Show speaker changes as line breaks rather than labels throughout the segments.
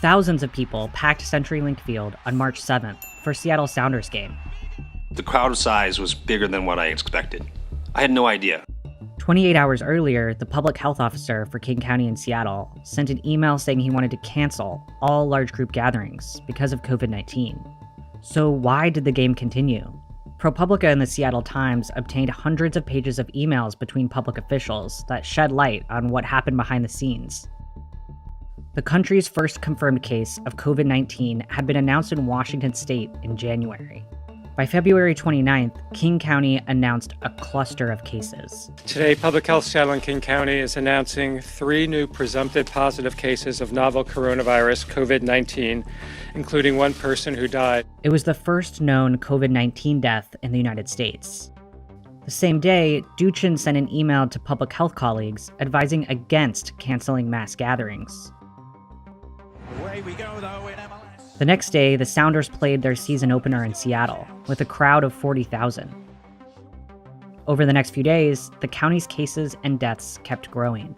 Thousands of people packed CenturyLink Field on March 7th for Seattle Sounders game.
The crowd size was bigger than what I expected. I had no idea.
28 hours earlier, the public health officer for King County in Seattle sent an email saying he wanted to cancel all large group gatherings because of COVID-19. So why did the game continue? ProPublica and the Seattle Times obtained hundreds of pages of emails between public officials that shed light on what happened behind the scenes. The country's first confirmed case of COVID-19 had been announced in Washington state in January. By February 29th, King County announced a cluster of cases.
Today, Public Health Seattle and King County is announcing 3 new presumptive positive cases of novel coronavirus COVID-19, including 1 person who died.
It was the first known COVID-19 death in the United States. The same day, Duchin sent an email to public health colleagues advising against canceling mass gatherings.
Away we go, though, in MLS.
The next day, the Sounders played their season opener in Seattle with a crowd of 40,000. Over the next few days, the county's cases and deaths kept growing.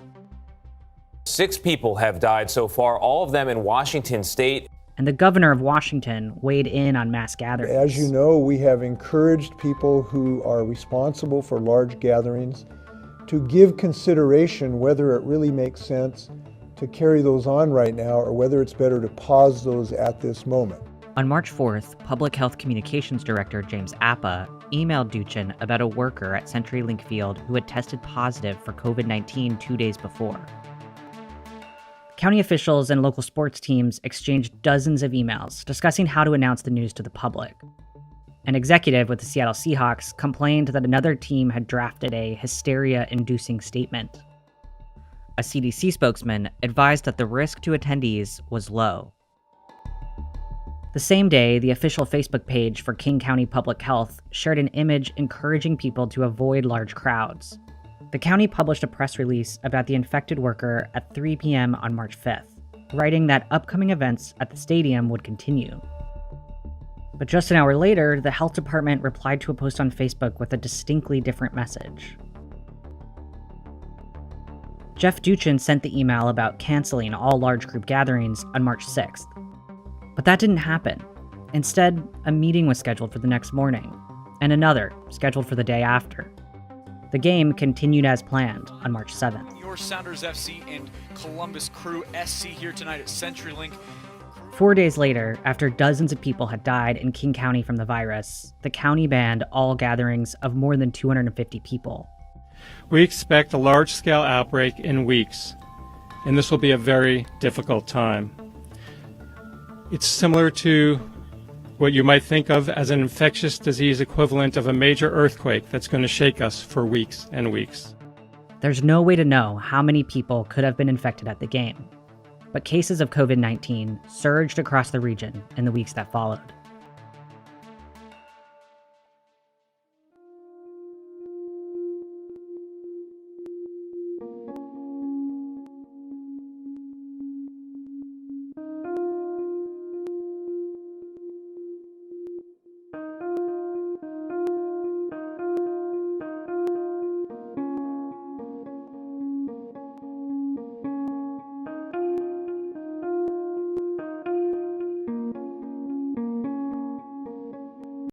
6 people have died so far, all of them in Washington state.
And the governor of Washington weighed in on mass gatherings.
As you know, we have encouraged people who are responsible for large gatherings to give consideration whether it really makes sense to carry those on right now or whether it's better to pause those at this moment.
On March 4th, Public Health Communications Director James Appa emailed Duchin about a worker at CenturyLink Field who had tested positive for COVID-19 2 days before. County officials and local sports teams exchanged dozens of emails discussing how to announce the news to the public. An executive with the Seattle Seahawks complained that another team had drafted a hysteria-inducing statement. A CDC spokesman advised that the risk to attendees was low. The same day, the official Facebook page for King County Public Health shared an image encouraging people to avoid large crowds. The county published a press release about the infected worker at 3 p.m. on March 5th, writing that upcoming events at the stadium would continue. But just an hour later, the health department replied to a post on Facebook with a distinctly different message. Jeff Duchin sent the email about canceling all large group gatherings on March 6th. But that didn't happen. Instead, a meeting was scheduled for the next morning, and another scheduled for the day after. The game continued as planned on March 7th.
Your Sounders FC and Columbus Crew SC here tonight at CenturyLink.
4 days later, after dozens of people had died in King County from the virus, the county banned all gatherings of more than 250 people.
We expect a large-scale outbreak in weeks, and this will be a very difficult time. It's similar to what you might think of as an infectious disease equivalent of a major earthquake that's going to shake us for weeks and weeks.
There's no way to know how many people could have been infected at the game, but cases of COVID-19 surged across the region in the weeks that followed.